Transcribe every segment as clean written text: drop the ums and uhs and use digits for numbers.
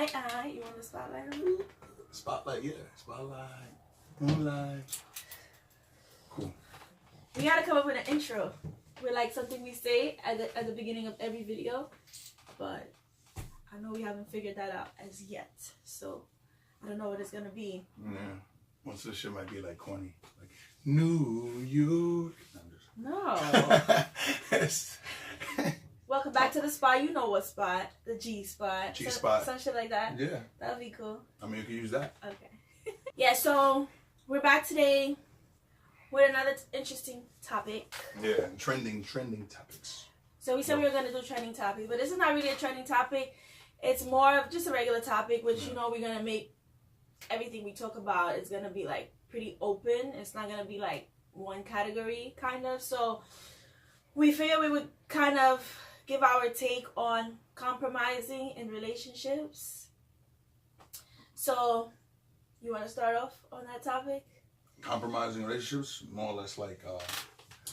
You want the spotlight on me? Spotlight, yeah. Spotlight. Moonlight. Cool. We gotta come up with an intro. We're like something we say at the beginning of every video, but I know we haven't figured that out as yet. So I don't know what it's gonna be. Yeah. Most of this shit might be like corny. Like New York. No. Yes. Welcome back to the spot. You know what spot? The G spot. G spot. Some shit like that. Yeah. That'd be cool. I mean, you can use that. Okay. Yeah, so we're back today with another interesting topic. Yeah, trending topics. So we said we were going to do a trending topic, but this is not really a trending topic. It's more of just a regular topic, which, you know, we're going to make everything we talk about is going to be, like, pretty open. It's not going to be, like, one category, kind of. So we figured we would kind of give our take on compromising in relationships. So you want to start off on that topic? Compromising relationships, more or less like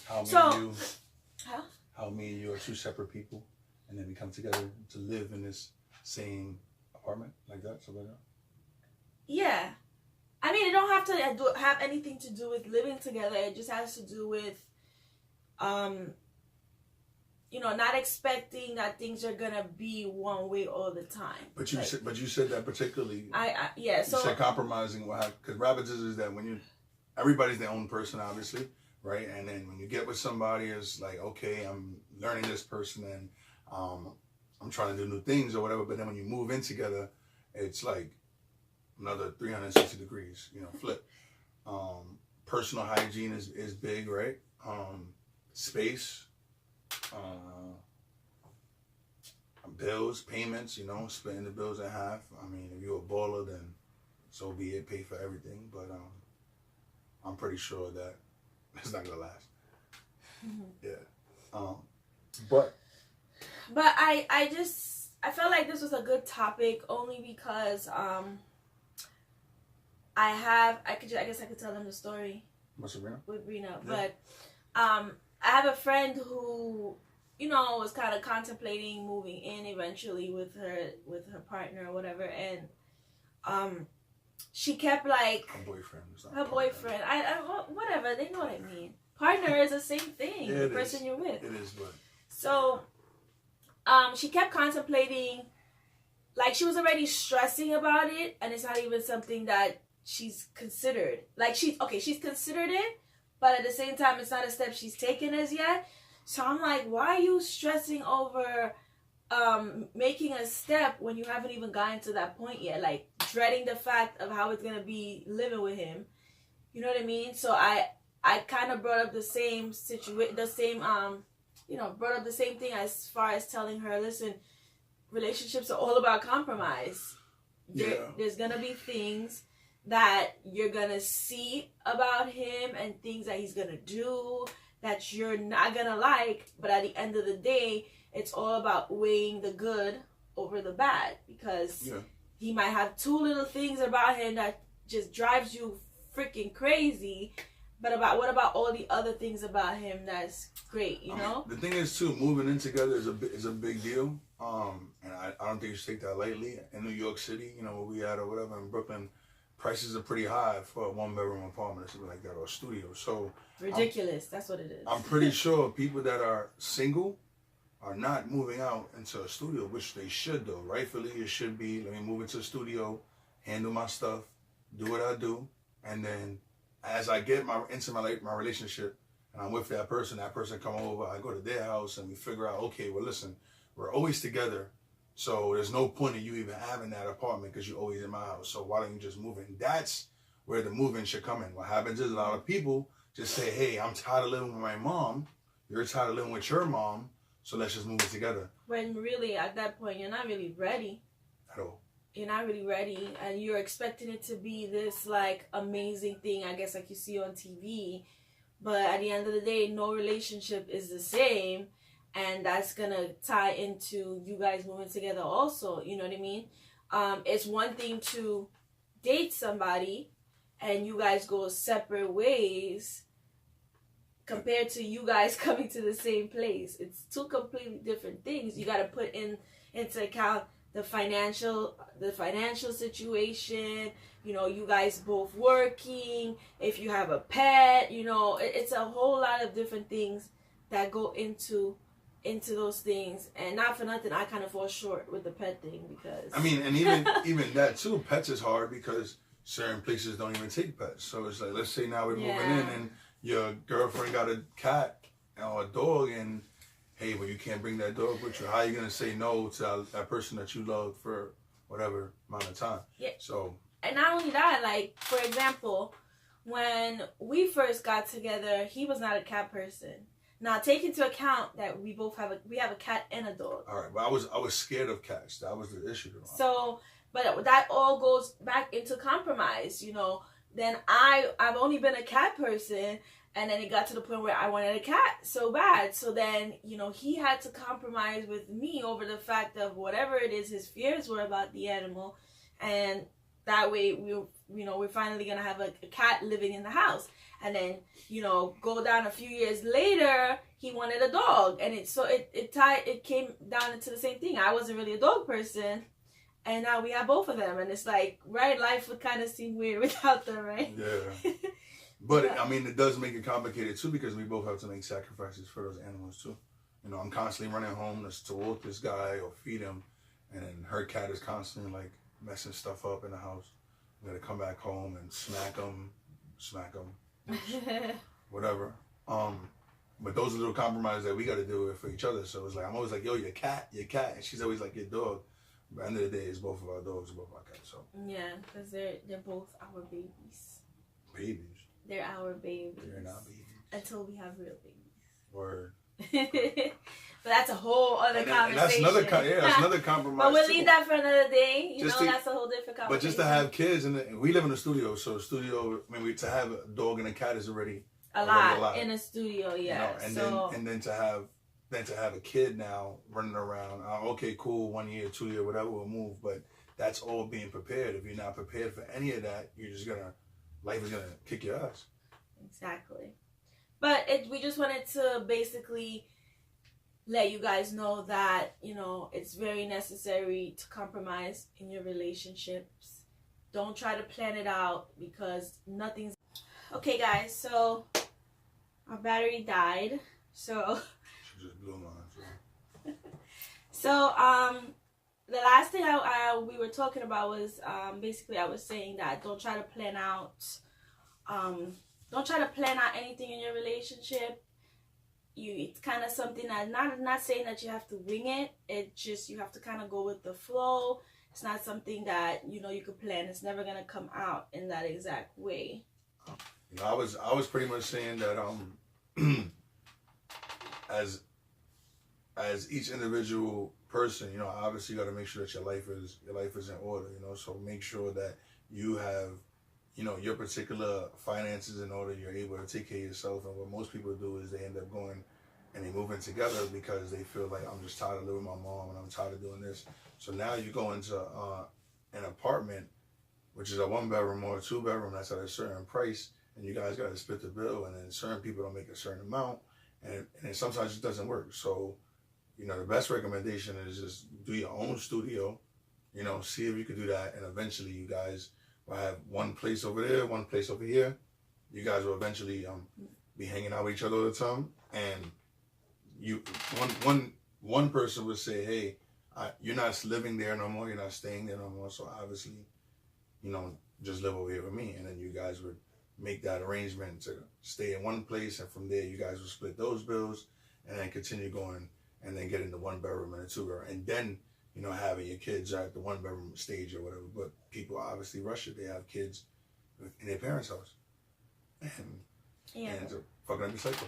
how me and you are two separate people, and then we come together to live in this same apartment, like that, something like that. Yeah, I mean, it don't have to have anything to do with living together. It just has to do with, you know, not expecting that things are gonna be one way all the time. But you said that particularly. Yeah. So you said compromising. Because rabbits is that when everybody's their own person, obviously, right? And then when you get with somebody, it's like, okay, I'm learning this person and I'm trying to do new things or whatever. But then when you move in together, it's like another 360 degrees, you know, flip. Personal hygiene is big, right? Space, bills, payments, you know, splitting the bills in half. I mean, if you're a baller, then so be it, pay for everything. But I'm pretty sure that it's not gonna last. Mm-hmm. Yeah. But I felt like this was a good topic only because I guess I could tell them the story. What's Sabrina? With Rena. Yeah. But I have a friend who, you know, was kind of contemplating moving in eventually with her partner or whatever, and she kept like her boyfriend. Whatever, they know what I mean. Partner is the same thing. Yeah, the person you're with. It is, but so she kept contemplating, like she was already stressing about it, and it's not even something that she's considered. Like she's considered it, but at the same time, it's not a step she's taken as yet. So I'm like, why are you stressing over making a step when you haven't even gotten to that point yet? Like dreading the fact of how it's gonna be living with him. You know what I mean? So I kind of brought up the same brought up the same thing as far as telling her, listen, relationships are all about compromise. There's gonna be things that you're gonna see about him and things that he's gonna do that you're not gonna like, but at the end of the day, it's all about weighing the good over the bad, because he might have two little things about him that just drives you freaking crazy, but what about all the other things about him that's great, you know? The thing is too, moving in together is a big deal, and I don't think you should take that lightly. In New York City, you know, where we at or whatever, in Brooklyn, prices are pretty high for a one-bedroom apartment or something like that, or a studio. So ridiculous. That's what it is. I'm pretty sure people that are single are not moving out into a studio, which they should though. Rightfully, it should be, let me move into a studio, handle my stuff, do what I do, and then as I get into my relationship and I'm with that person come over, I go to their house and we figure out, okay, well listen, we're always together. So there's no point in you even having that apartment because you're always in my house. So why don't you just move in? That's where the moving should come in. What happens is a lot of people just say, hey, I'm tired of living with my mom. You're tired of living with your mom. So let's just move it together. When really at that point, you're not really ready. At all. You're not really ready. And you're expecting it to be this like amazing thing, I guess, like you see on TV. But at the end of the day, no relationship is the same. And that's going to tie into you guys moving together also. You know what I mean? It's one thing to date somebody and you guys go separate ways compared to you guys coming to the same place. It's two completely different things. You got to put into account the financial situation, you know, you guys both working, if you have a pet, you know, it's a whole lot of different things that go into those things. And not for nothing, I kind of fall short with the pet thing, because I mean, and even that too, pets is hard because certain places don't even take pets. So it's like, let's say now we're moving in and your girlfriend got a cat or a dog, and hey, well, you can't bring that dog with you. How are you going to say no to that person that you love for whatever amount of time? Yeah. So, and not only that, like, for example, when we first got together, he was not a cat person. Now, take into account that we both have a cat and a dog. All right, but I was scared of cats. That was the issue. So, but that all goes back into compromise, you know. Then I've only been a cat person, and then it got to the point where I wanted a cat so bad. So then, you know, he had to compromise with me over the fact of whatever it is his fears were about the animal, and that way we're finally gonna have a cat living in the house. And then, you know, go down a few years later, he wanted a dog, and it came down into the same thing. I wasn't really a dog person, and now we have both of them, and it's like, right, life would kind of seem weird without them, right? Yeah. But yeah. I mean, it does make it complicated too, because we both have to make sacrifices for those animals too. You know, I'm constantly running home to walk this guy or feed him, and then her cat is constantly like messing stuff up in the house. I'm gonna come back home and smack him, whatever. But those are little compromises that we got to do for each other. So it's like, I'm always like, yo, your cat, and she's always like, your dog. But at the end of the day, it's both of our dogs, both of our cats. So yeah, because they're both our babies. Babies. They're our babies. They're not babies. Until we have real babies. Word. But that's a whole other conversation. That's another compromise. But we'll leave that for another day. That's a whole different conversation. But just to have kids, and we live in a studio, so to have a dog and a cat is already a lot in a studio, yeah. You know, and then to have a kid now running around. Okay, cool. 1 year, 2 year, whatever, we'll move. But that's all being prepared. If you're not prepared for any of that, life is gonna kick your ass. Exactly. But we just wanted to basically let you guys know that, you know, it's very necessary to compromise in your relationships. Don't try to plan it out, because nothing's... Okay, guys, so our battery died. So She just blew mine. So the last thing we were talking about was basically I was saying that don't try to plan out anything in your relationship. It's kind of something that not saying that you have to wing it. It just, you have to kind of go with the flow. It's not something that, you know, you could plan. It's never gonna come out in that exact way. You know, I was pretty much saying that as each individual person, you know, obviously you got to make sure that your life is in order. You know, so make sure that you have, you know, your particular finances in order. You're able to take care of yourself. And what most people do is they end up going and they move in together because they feel like, I'm just tired of living with my mom and I'm tired of doing this. So now you go into an apartment, which is a 1-bedroom or a 2-bedroom, that's at a certain price, and you guys got to split the bill, and then certain people don't make a certain amount, and sometimes it doesn't work. So, you know, the best recommendation is just do your own studio, you know, see if you can do that, and eventually you guys will have one place over there, one place over here. You guys will eventually be hanging out with each other all the time, and one person would say, hey, you're not living there no more, you're not staying there no more, so obviously, you know, just live over here with me. And then you guys would make that arrangement to stay in one place, and from there you guys would split those bills and then continue going and then get into 1-bedroom and a 2-bedroom, and then, you know, having your kids at the 1-bedroom stage or whatever. But people obviously rush it. They have kids in their parents' house, and it's a fucking ugly cycle.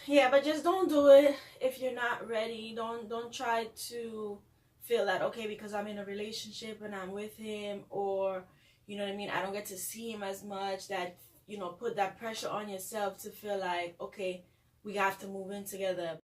Yeah, but just don't do it if you're not ready. Don't try to feel that, okay, because I'm in a relationship and I'm with him, or, you know what I mean, I don't get to see him as much, that, you know, put that pressure on yourself to feel like, okay, we have to move in together.